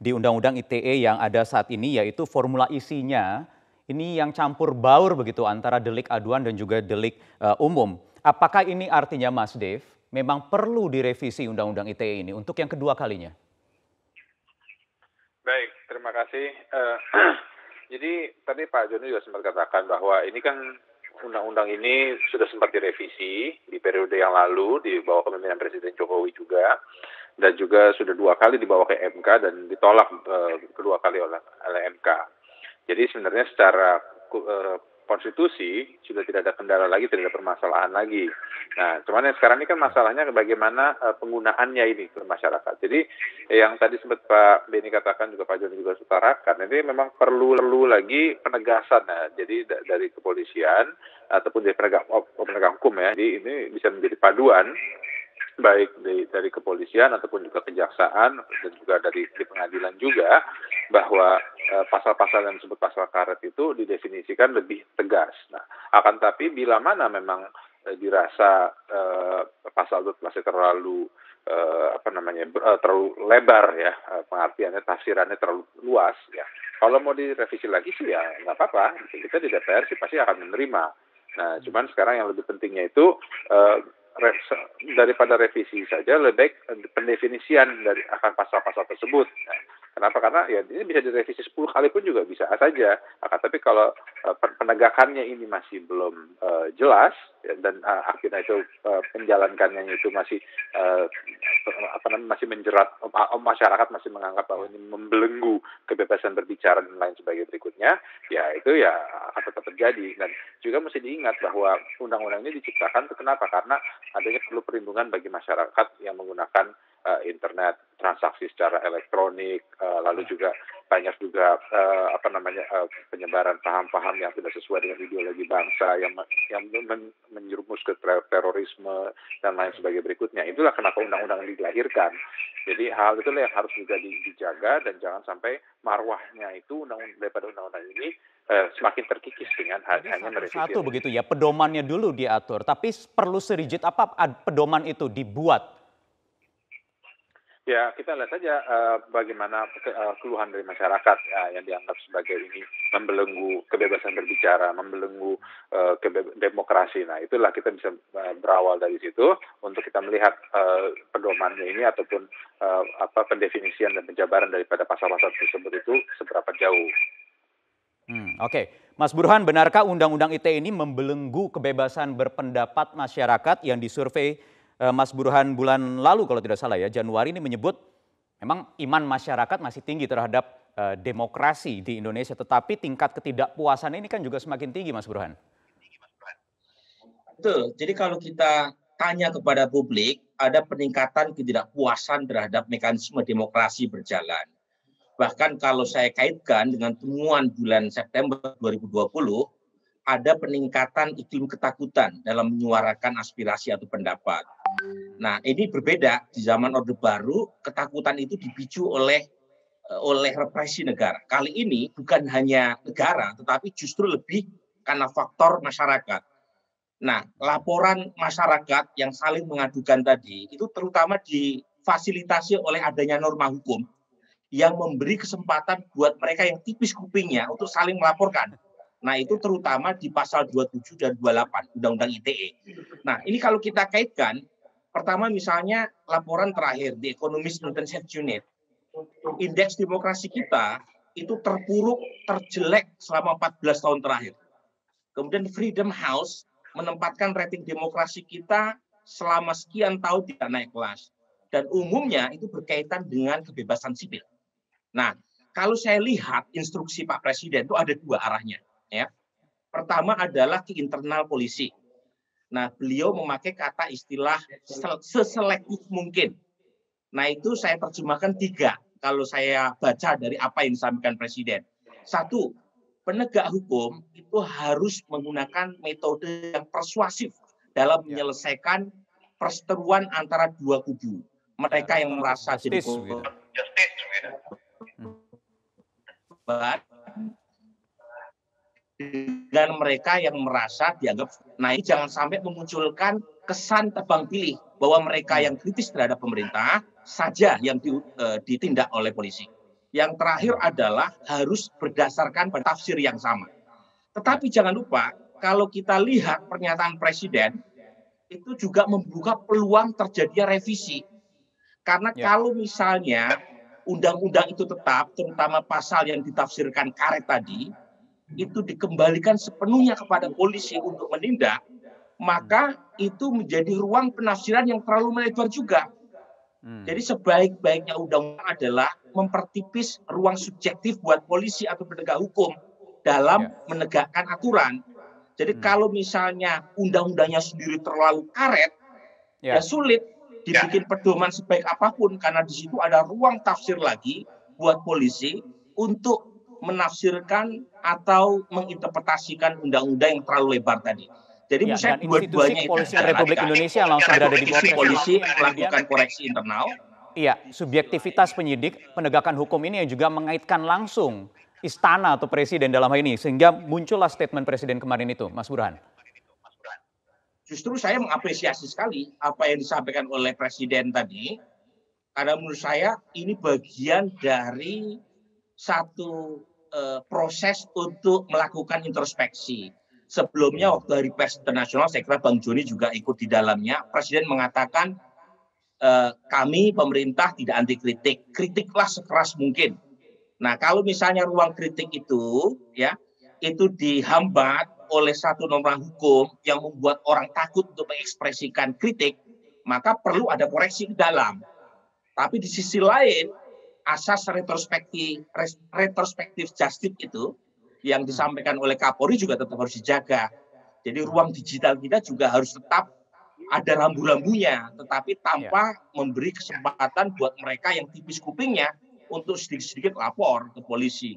di Undang-Undang ITE yang ada saat ini, yaitu formula isinya ini yang campur baur begitu antara delik aduan dan juga delik umum. Apakah ini artinya, Mas Dev, memang perlu direvisi Undang-Undang ITE ini untuk yang kedua kalinya? Baik, terima kasih. Jadi tadi Pak Joni juga sempat katakan bahwa ini kan undang-undang ini sudah sempat direvisi di periode yang lalu di bawah kepemimpinan Presiden Jokowi juga, dan juga sudah 2 kali dibawa ke MK dan ditolak kedua kali oleh MK. Jadi sebenarnya secara konstitusi sudah tidak ada kendala lagi, tidak ada permasalahan lagi. Nah, cuman yang sekarang ini kan masalahnya bagaimana penggunaannya ini ke masyarakat. Jadi yang tadi sempat Pak Beni katakan, juga Pak Joni juga utarakan, ini memang perlu lagi penegasan. Nah, jadi dari kepolisian ataupun dari penegak hukum ya. Jadi ini bisa menjadi paduan baik dari kepolisian ataupun juga kejaksaan dan juga dari pengadilan juga, bahwa pasal-pasal yang disebut pasal karet itu didefinisikan lebih tegas. Nah, akan tapi bila mana memang dirasa pasal itu masih terlalu terlalu lebar ya, pengertiannya, tafsirannya terlalu luas ya. Kalau mau direvisi lagi sih ya nggak apa-apa, kita di DPR sih pasti akan menerima. Nah, cuman sekarang yang lebih pentingnya itu daripada revisi saja, lebih baik pendefinisian dari akan pasal-pasal tersebut. Nah, kenapa? Karena ya ini bisa direvisi 10 kali pun juga bisa saja. Tapi kalau penegakannya ini masih belum jelas ya, dan akhirnya itu menjalankannya itu masih masih menjerat, masyarakat masih menganggap bahwa ini membelenggu kebebasan berbicara dan lain sebagainya berikutnya, ya itu ya akan tetap terjadi. Dan juga mesti diingat bahwa undang-undang ini diciptakan itu kenapa? Karena adanya perlu perlindungan bagi masyarakat yang menggunakan internet, transaksi secara elektronik, lalu juga banyak juga penyebaran paham-paham yang tidak sesuai dengan ideologi bangsa, yang menjerumus ke terorisme dan lain sebagainya berikutnya. Itulah kenapa undang-undang ini dilahirkan. Jadi hal itulah yang harus juga dijaga, dan jangan sampai marwahnya itu daripada undang-undang ini semakin terkikis dengan hanya merevisi. Satu begitu ya, pedomannya dulu diatur, tapi perlu serigid apa pedoman itu dibuat? Ya, kita lihat saja bagaimana keluhan dari masyarakat yang dianggap sebagai ini membelenggu kebebasan berbicara, membelenggu demokrasi. Nah, itulah kita bisa berawal dari situ untuk kita melihat pedomannya ini ataupun pendefinisian dan penjabaran daripada pasal-pasal tersebut itu seberapa jauh. Oke. Mas Burhan, benarkah Undang-Undang ITE ini membelenggu kebebasan berpendapat masyarakat? Yang disurvei Mas Burhan bulan lalu kalau tidak salah ya, Januari, ini menyebut memang iman masyarakat masih tinggi terhadap demokrasi di Indonesia, tetapi tingkat ketidakpuasan ini kan juga semakin tinggi, Mas Burhan. Betul, jadi kalau kita tanya kepada publik, ada peningkatan ketidakpuasan terhadap mekanisme demokrasi berjalan. Bahkan kalau saya kaitkan dengan temuan bulan September 2020, ada peningkatan iklim ketakutan dalam menyuarakan aspirasi atau pendapat. Nah, ini berbeda. Di zaman Orde Baru, ketakutan itu dipicu oleh represi negara. Kali ini bukan hanya negara, tetapi justru lebih karena faktor masyarakat. Nah, laporan masyarakat yang saling mengadukan tadi, itu terutama difasilitasi oleh adanya norma hukum yang memberi kesempatan buat mereka yang tipis kupingnya untuk saling melaporkan. Nah, itu terutama di pasal 27 dan 28 Undang-Undang ITE. Nah, ini kalau kita kaitkan, pertama misalnya laporan terakhir di Economist Intelligence Unit, indeks demokrasi kita itu terpuruk, terjelek selama 14 tahun terakhir. Kemudian Freedom House menempatkan rating demokrasi kita selama sekian tahun tidak naik kelas. Dan umumnya itu berkaitan dengan kebebasan sipil. Nah, kalau saya lihat instruksi Pak Presiden itu ada 2 arahnya. Ya. Pertama adalah ke internal polisi. Nah, beliau memakai kata istilah seselektif mungkin. Nah, itu saya terjemahkan 3 kalau saya baca dari apa yang disampaikan Presiden. 1, penegak hukum itu harus menggunakan metode yang persuasif dalam menyelesaikan perseteruan antara 2 kubu. Mereka yang merasa jadi korban dan mereka yang merasa dianggap. Nah, ini jangan sampai memunculkan kesan tebang pilih bahwa mereka yang kritis terhadap pemerintah saja yang ditindak oleh polisi. Yang terakhir adalah harus berdasarkan tafsir yang sama. Tetapi jangan lupa, kalau kita lihat pernyataan Presiden, itu juga membuka peluang terjadinya revisi. Karena kalau misalnya undang-undang itu tetap, terutama pasal yang ditafsirkan karet tadi, itu dikembalikan sepenuhnya kepada polisi untuk menindak, maka itu menjadi ruang penafsiran yang terlalu melebar juga. Jadi sebaik-baiknya undang-undang adalah mempertipis ruang subjektif buat polisi atau penegak hukum dalam menegakkan aturan. Jadi kalau misalnya undang-undangnya sendiri terlalu karet, ya sulit dibikin pedoman sebaik apapun, karena di situ ada ruang tafsir lagi buat polisi untuk menafsirkan atau menginterpretasikan undang-undang yang terlalu lebar tadi. Jadi menurut saya dua-duanya itu kepolisian Republik Indonesia langsung berada di bawah polisi melakukan koreksi internal. Iya, subjektivitas penyidik penegakan hukum ini yang juga mengaitkan langsung istana atau presiden dalam hal ini, sehingga muncullah statement presiden kemarin itu, Mas Burhan. Justru saya mengapresiasi sekali apa yang disampaikan oleh presiden tadi, karena menurut saya ini bagian dari satu proses untuk melakukan introspeksi. Sebelumnya waktu Hari Pers Internasional, saya kira Bang Joni juga ikut di dalamnya, Presiden mengatakan kami pemerintah tidak anti kritik, kritiklah sekeras mungkin. Nah kalau misalnya ruang kritik itu ya itu dihambat oleh satu norma hukum yang membuat orang takut untuk mengekspresikan kritik, maka perlu ada koreksi ke dalam. Tapi di sisi lain, asas retrospektif justice itu yang disampaikan oleh Kapolri juga tetap harus dijaga. Jadi ruang digital kita juga harus tetap ada rambu-rambunya, tetapi tanpa memberi kesempatan buat mereka yang tipis kupingnya untuk sedikit-sedikit lapor ke polisi.